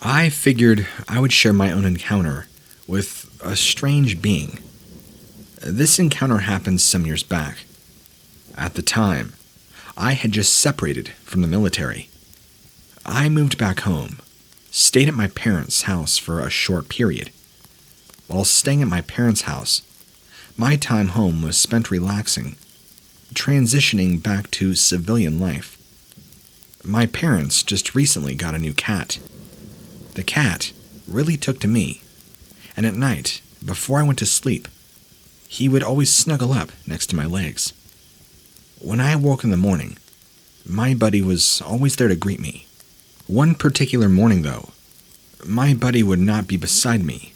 I figured I would share my own encounter with a strange being. This encounter happened some years back. At the time, I had just separated from the military. I moved back home, stayed at my parents' house for a short period. While staying at my parents' house, my time home was spent relaxing, transitioning back to civilian life. My parents just recently got a new cat. The cat really took to me, and at night, before I went to sleep, he would always snuggle up next to my legs. When I woke in the morning, my buddy was always there to greet me. One particular morning, though, my buddy would not be beside me,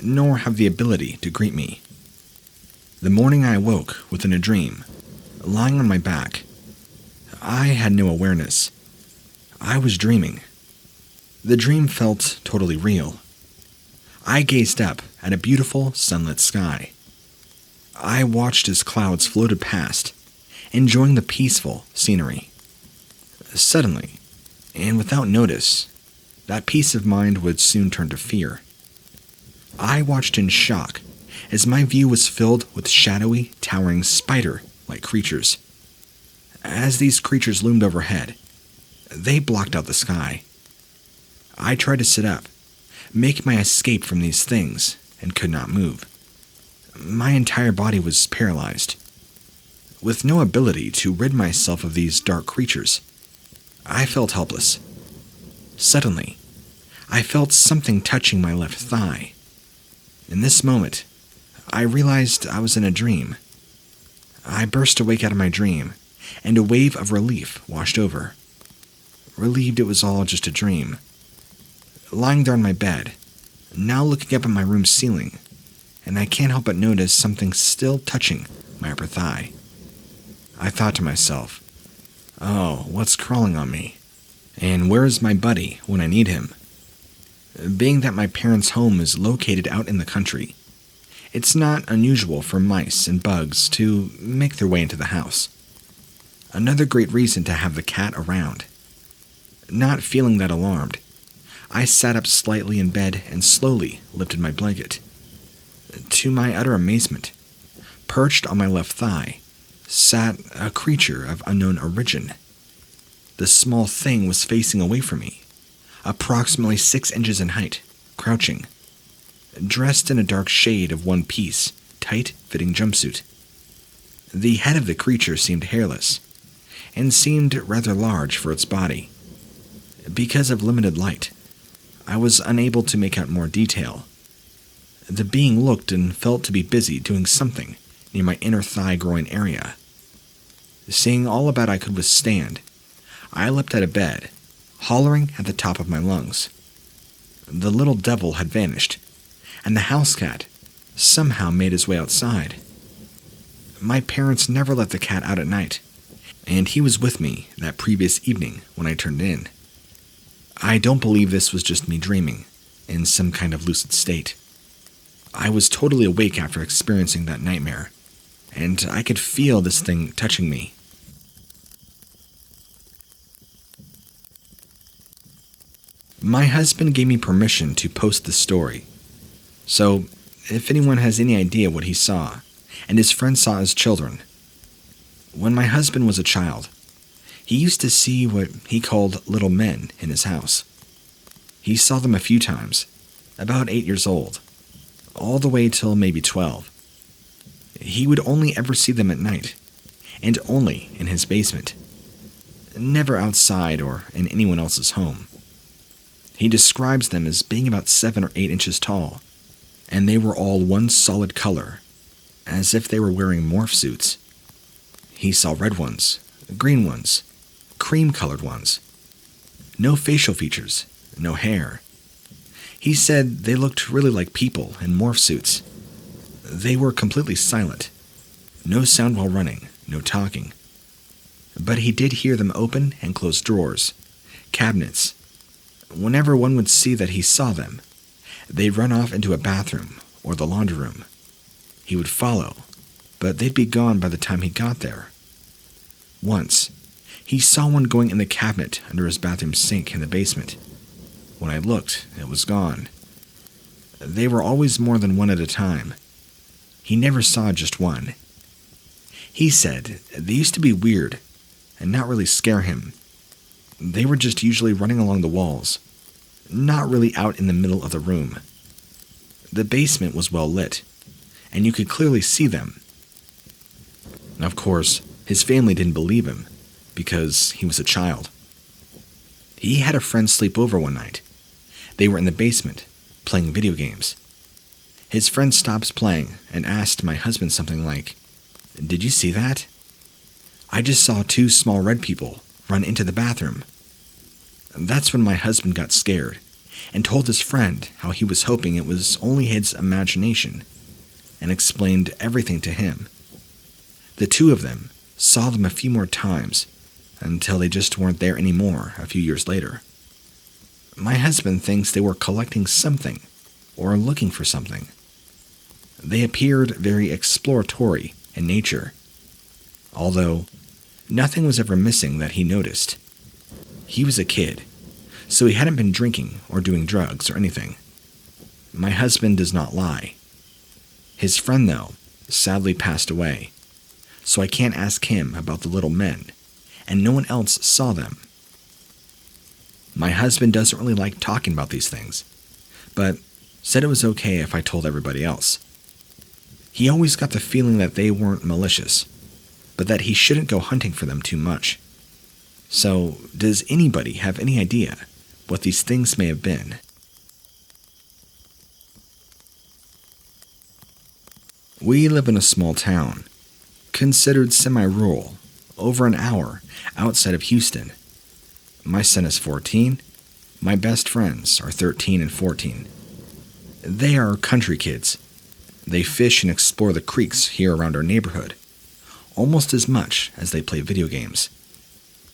nor have the ability to greet me. The morning I awoke within a dream, lying on my back. I had no awareness. I was dreaming. The dream felt totally real. I gazed up at a beautiful sunlit sky. I watched as clouds floated past, enjoying the peaceful scenery. Suddenly, and without notice, that peace of mind would soon turn to fear. I watched in shock as my view was filled with shadowy, towering spider-like creatures. As these creatures loomed overhead, they blocked out the sky. I tried to sit up, make my escape from these things, and could not move. My entire body was paralyzed. With no ability to rid myself of these dark creatures, I felt helpless. Suddenly, I felt something touching my left thigh. In this moment, I realized I was in a dream. I burst awake out of my dream, and a wave of relief washed over. Relieved it was all just a dream. Lying there on my bed, now looking up at my room ceiling, and I can't help but notice something still touching my upper thigh. I thought to myself, oh, what's crawling on me? And where is my buddy when I need him? Being that my parents' home is located out in the country, it's not unusual for mice and bugs to make their way into the house. Another great reason to have the cat around. Not feeling that alarmed, I sat up slightly in bed and slowly lifted my blanket. To my utter amazement, perched on my left thigh, sat a creature of unknown origin. The small thing was facing away from me, approximately 6 inches in height, crouching, dressed in a dark shade of one-piece, tight-fitting jumpsuit. The head of the creature seemed hairless, and seemed rather large for its body. Because of limited light, I was unable to make out more detail. The being looked and felt to be busy doing something near my inner thigh groin area. Seeing all about I could withstand, I leapt out of bed, hollering at the top of my lungs. The little devil had vanished, and the house cat somehow made his way outside. My parents never let the cat out at night, and he was with me that previous evening when I turned in. I don't believe this was just me dreaming, in some kind of lucid state. I was totally awake after experiencing that nightmare, and I could feel this thing touching me. My husband gave me permission to post this story, so if anyone has any idea what he saw, and his friends saw as children. When my husband was a child, he used to see what he called little men in his house. He saw them a few times, about 8 years old, all the way till maybe 12. He would only ever see them at night, and only in his basement, never outside or in anyone else's home. He describes them as being about 7 or 8 inches tall, and they were all one solid color, as if they were wearing morph suits. He saw red ones, green ones, cream-colored ones. No facial features, no hair. He said they looked really like people in morph suits. They were completely silent. No sound while running, no talking. But he did hear them open and close drawers, cabinets. Whenever one would see that he saw them, they'd run off into a bathroom or the laundry room. He would follow, but they'd be gone by the time he got there. Once, he saw one going in the cabinet under his bathroom sink in the basement. When I looked, it was gone. They were always more than one at a time. He never saw just one. He said they used to be weird and not really scare him. They were just usually running along the walls, not really out in the middle of the room. The basement was well lit, and you could clearly see them. Of course, his family didn't believe him because he was a child. He had a friend sleep over one night. They were in the basement, playing video games. His friend stops playing and asked my husband something like, "Did you see that? I just saw two small red people run into the bathroom." That's when my husband got scared and told his friend how he was hoping it was only his imagination and explained everything to him. The two of them saw them a few more times until they just weren't there anymore a few years later. My husband thinks they were collecting something or looking for something. They appeared very exploratory in nature, although nothing was ever missing that he noticed. He was a kid, so he hadn't been drinking or doing drugs or anything. My husband does not lie. His friend, though, sadly passed away, so I can't ask him about the little men, and no one else saw them. My husband doesn't really like talking about these things, but said it was okay if I told everybody else. He always got the feeling that they weren't malicious, but that he shouldn't go hunting for them too much. So, does anybody have any idea what these things may have been? We live in a small town, considered semi-rural, over an hour outside of Houston. My son is 14. My best friends are 13 and 14. They are country kids. They fish and explore the creeks here around our neighborhood, almost as much as they play video games.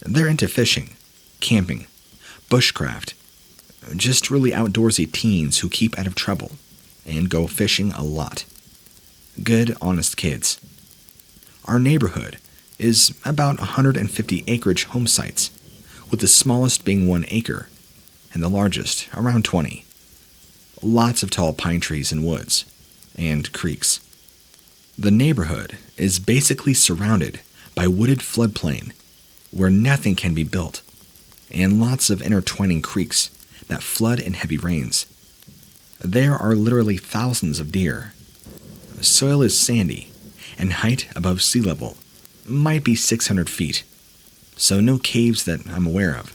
They're into fishing, camping, bushcraft, just really outdoorsy teens who keep out of trouble and go fishing a lot. Good, honest kids. Our neighborhood is about 150 acreage home sites, with the smallest being 1 acre and the largest around 20. Lots of tall pine trees and woods, and creeks. The neighborhood is basically surrounded by wooded floodplain where nothing can be built, and lots of intertwining creeks that flood in heavy rains. There are literally thousands of deer. Soil is sandy, and height above sea level might be 600 feet, so no caves that I'm aware of.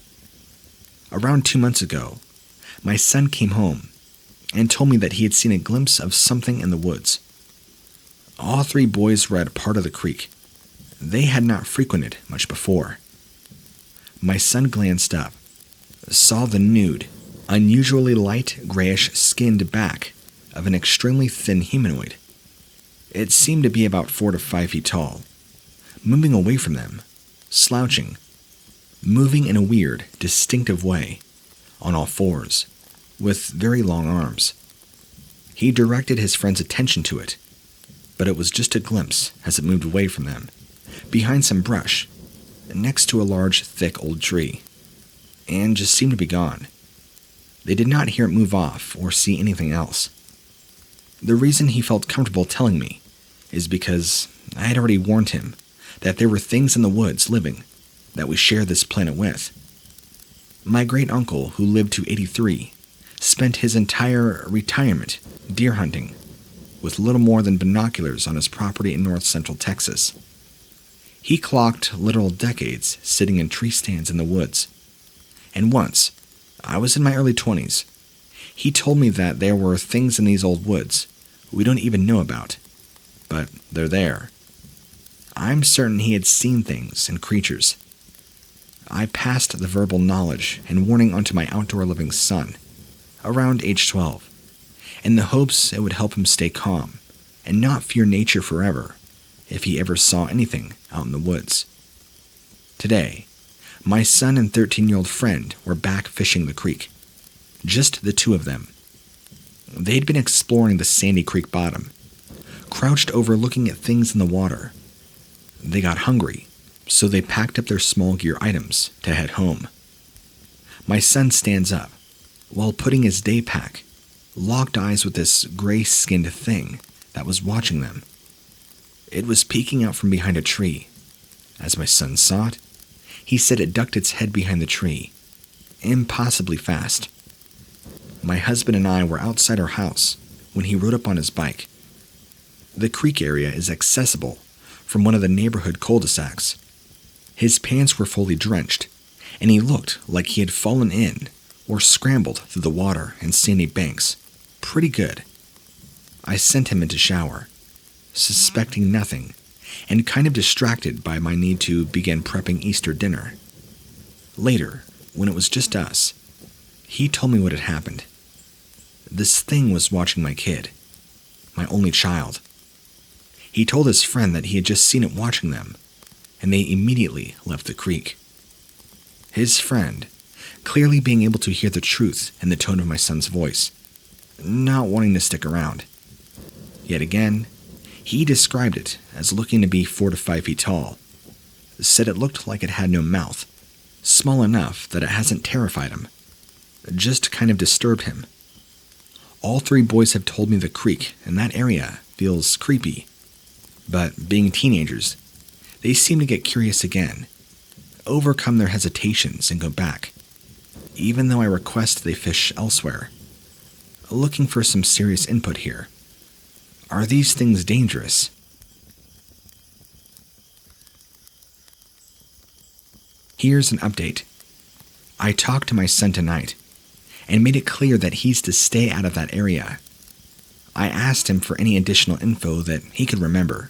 Around 2 months ago, my son came home and told me that he had seen a glimpse of something in the woods. All 3 boys were at a part of the creek they had not frequented much before. My son glanced up, saw the nude, unusually light grayish-skinned back of an extremely thin humanoid. It seemed to be about 4 to 5 feet tall, moving away from them, slouching, moving in a weird, distinctive way, on all fours, with very long arms. He directed his friend's attention to it, but it was just a glimpse as it moved away from them, behind some brush, next to a large, thick old tree, and just seemed to be gone. They did not hear it move off or see anything else. The reason he felt comfortable telling me is because I had already warned him that there were things in the woods living that we share this planet with. My great-uncle, who lived to 83, spent his entire retirement deer hunting with little more than binoculars on his property in north-central Texas. He clocked literal decades sitting in tree stands in the woods. And once, I was in my early 20s, he told me that there were things in these old woods we don't even know about, but they're there. I'm certain he had seen things and creatures. I passed the verbal knowledge and warning onto my outdoor living son, around age 12, in the hopes it would help him stay calm and not fear nature forever if he ever saw anything out in the woods. Today, my son and 13-year-old friend were back fishing the creek, just the 2 of them. They'd been exploring the sandy creek bottom, crouched over looking at things in the water. They got hungry, so they packed up their small gear items to head home. My son stands up, while putting his day pack, locked eyes with this gray-skinned thing that was watching them. It was peeking out from behind a tree. As my son saw it, he said it ducked its head behind the tree, impossibly fast. My husband and I were outside our house when he rode up on his bike. The creek area is accessible from one of the neighborhood cul-de-sacs. His pants were fully drenched, and he looked like he had fallen in or scrambled through the water and sandy banks. Pretty good. I sent him into shower, suspecting nothing, and kind of distracted by my need to begin prepping Easter dinner. Later, when it was just us, he told me what had happened. This thing was watching my kid, my only child. He told his friend that he had just seen it watching them, and they immediately left the creek. His friend, clearly being able to hear the truth in the tone of my son's voice, not wanting to stick around. Yet again, he described it as looking to be 4 to 5 feet tall, said it looked like it had no mouth, small enough that it hasn't terrified him, just kind of disturbed him. All 3 boys have told me the creek in that area feels creepy, but being teenagers, they seem to get curious again, overcome their hesitations and go back, even though I request they fish elsewhere. Looking for some serious input here. Are these things dangerous? Here's an update. I talked to my son tonight and made it clear that he's to stay out of that area. I asked him for any additional info that he could remember.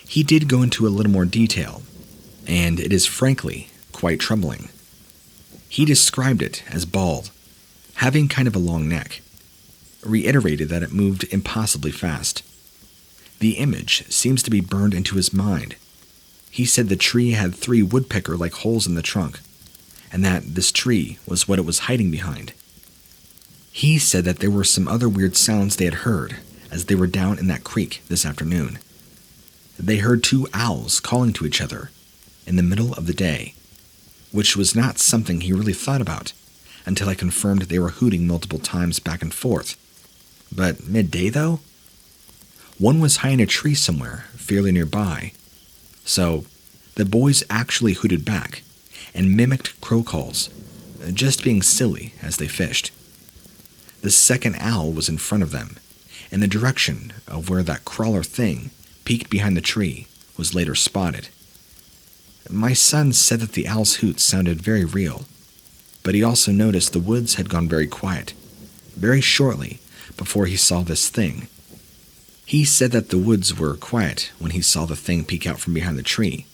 He did go into a little more detail, and it is frankly quite troubling. He described it as bald, having kind of a long neck, reiterated that it moved impossibly fast. The image seems to be burned into his mind. He said the tree had 3 woodpecker-like holes in the trunk, and that this tree was what it was hiding behind. He said that there were some other weird sounds they had heard as they were down in that creek this afternoon. They heard 2 owls calling to each other in the middle of the day, which was not something he really thought about until I confirmed they were hooting multiple times back and forth. But midday, though? One was high in a tree somewhere, fairly nearby. So, the boys actually hooted back and mimicked crow calls, just being silly as they fished. The second owl was in front of them, in the direction of where that crawler thing peeked behind the tree was later spotted. My son said that the owl's hoots sounded very real, but he also noticed the woods had gone very quiet, very shortly before he saw this thing. He said that the woods were quiet when he saw the thing peek out from behind the tree,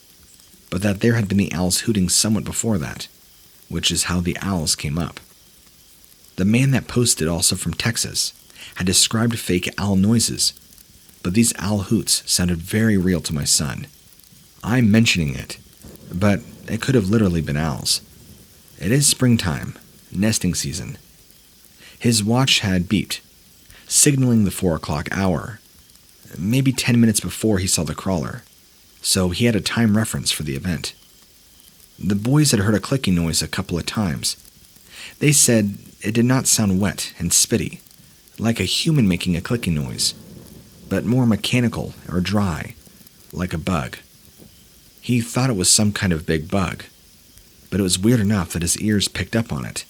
but that there had been the owls hooting somewhat before that, which is how the owls came up. The man that posted, also from Texas, had described fake owl noises, but these owl hoots sounded very real to my son. I'm mentioning it, but it could have literally been owls. It is springtime, nesting season. His watch had beeped, signaling the 4 o'clock hour, maybe 10 minutes before he saw the crawler, so he had a time reference for the event. The boys had heard a clicking noise a couple of times. They said it did not sound wet and spitty, like a human making a clicking noise, but more mechanical or dry, like a bug. He thought it was some kind of big bug, but it was weird enough that his ears picked up on it.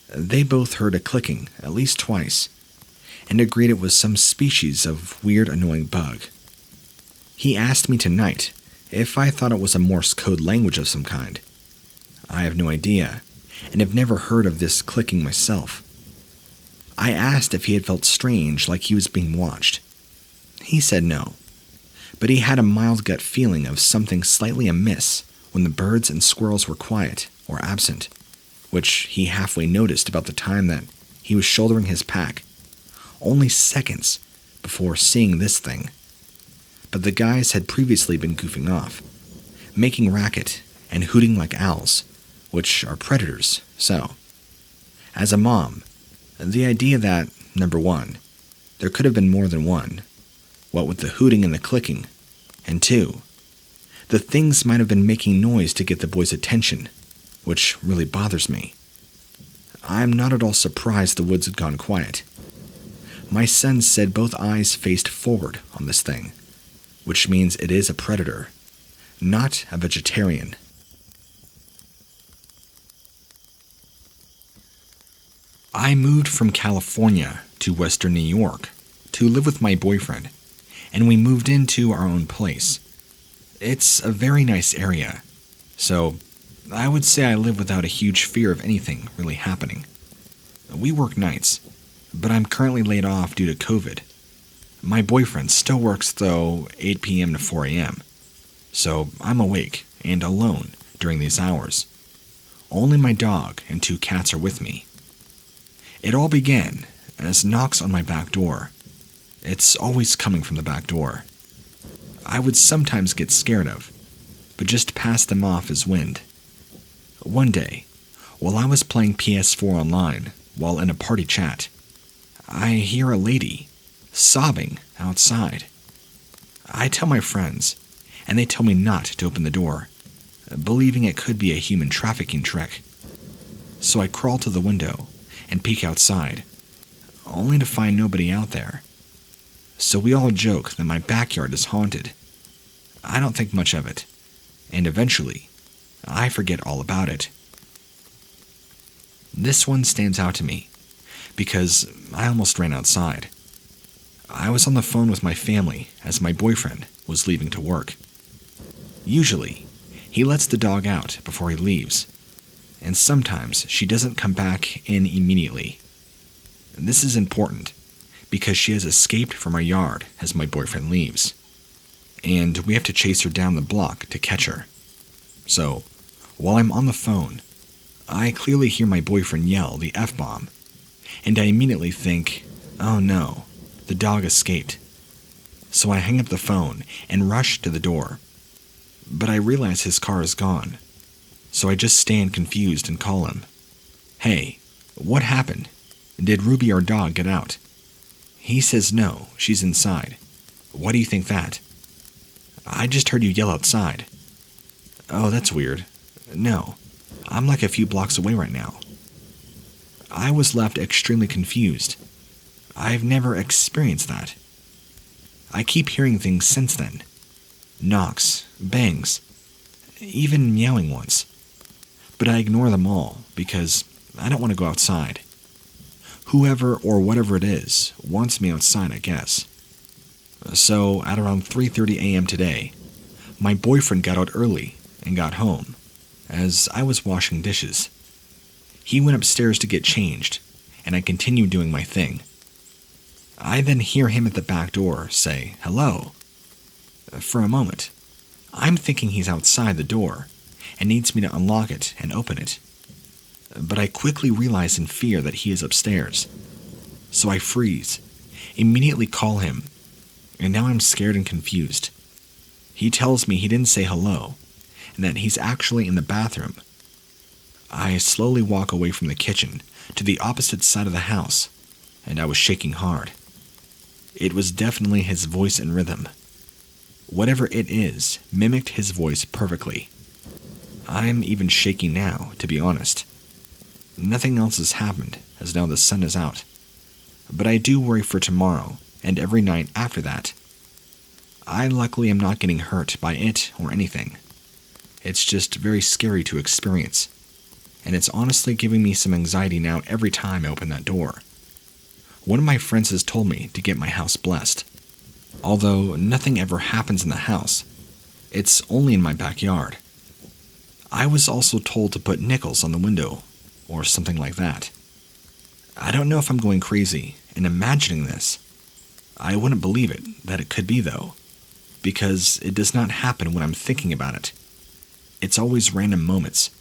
They both heard a clicking at least twice, and agreed it was some species of weird annoying bug. He asked me tonight if I thought it was a Morse code language of some kind. I have no idea, and have never heard of this clicking myself. I asked if he had felt strange, like he was being watched. He said no, but he had a mild gut feeling of something slightly amiss when the birds and squirrels were quiet or absent, which he halfway noticed about the time that he was shouldering his pack, only seconds before seeing this thing. But the guys had previously been goofing off, making racket and hooting like owls, which are predators, so. As a mom, the idea that, number 1, there could have been more than one, what with the hooting and the clicking, and 2, the things might have been making noise to get the boys' attention, which really bothers me. I'm not at all surprised the woods had gone quiet. My sense said both eyes faced forward on this thing, which means it is a predator, not a vegetarian. I moved from California to Western New York to live with my boyfriend, and we moved into our own place. It's a very nice area, so I would say I live without a huge fear of anything really happening. We work nights, but I'm currently laid off due to COVID. My boyfriend still works, though, 8 p.m. to 4 a.m., so I'm awake and alone during these hours. Only my dog and 2 cats are with me. It all began as knocks on my back door. It's always coming from the back door. I would sometimes get scared of, but just pass them off as wind. One day, while I was playing PS4 online while in a party chat, I hear a lady sobbing outside. I tell my friends, and they tell me not to open the door, believing it could be a human trafficking trick. So I crawl to the window and peek outside, only to find nobody out there. So we all joke that my backyard is haunted. I don't think much of it, and eventually, I forget all about it. This one stands out to me because I almost ran outside. I was on the phone with my family as my boyfriend was leaving to work. Usually, he lets the dog out before he leaves, and sometimes she doesn't come back in immediately. This is important because she has escaped from our yard as my boyfriend leaves, and we have to chase her down the block to catch her. So, while I'm on the phone, I clearly hear my boyfriend yell the F-bomb, and I immediately think, oh no, the dog escaped. So I hang up the phone and rush to the door. But I realize his car is gone, so I just stand confused and call him. Hey, what happened? Did Ruby, our dog, get out? He says no, she's inside. Why do you think that? I just heard you yell outside. Oh, that's weird. No, I'm like a few blocks away right now. I was left extremely confused. I've never experienced that. I keep hearing things since then. Knocks, bangs, even meowing once. But I ignore them all because I don't want to go outside. Whoever or whatever it is wants me outside, I guess. So at around 3:30 a.m. today, my boyfriend got out early and got home as I was washing dishes. He went upstairs to get changed, and I continued doing my thing. I then hear him at the back door say, hello. For a moment, I'm thinking he's outside the door and needs me to unlock it and open it. But I quickly realize in fear that he is upstairs. So I freeze, immediately call him, and now I'm scared and confused. He tells me he didn't say hello, and that he's actually in the bathroom. I slowly walk away from the kitchen to the opposite side of the house, and I was shaking hard. It was definitely his voice and rhythm. Whatever it is mimicked his voice perfectly. I'm even shaking now, to be honest. Nothing else has happened, as now the sun is out. But I do worry for tomorrow, and every night after that. I luckily am not getting hurt by it or anything. It's just very scary to experience, and it's honestly giving me some anxiety now every time I open that door. One of my friends has told me to get my house blessed. Although nothing ever happens in the house, it's only in my backyard. I was also told to put nickels on the window, or something like that. I don't know if I'm going crazy in imagining this. I wouldn't believe it that it could be, though, because it does not happen when I'm thinking about it. It's always random moments,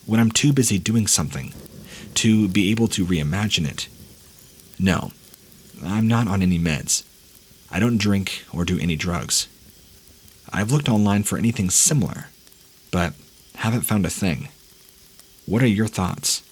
when I'm too busy doing something to be able to reimagine it. No, I'm not on any meds. I don't drink or do any drugs. I've looked online for anything similar, but haven't found a thing. What are your thoughts?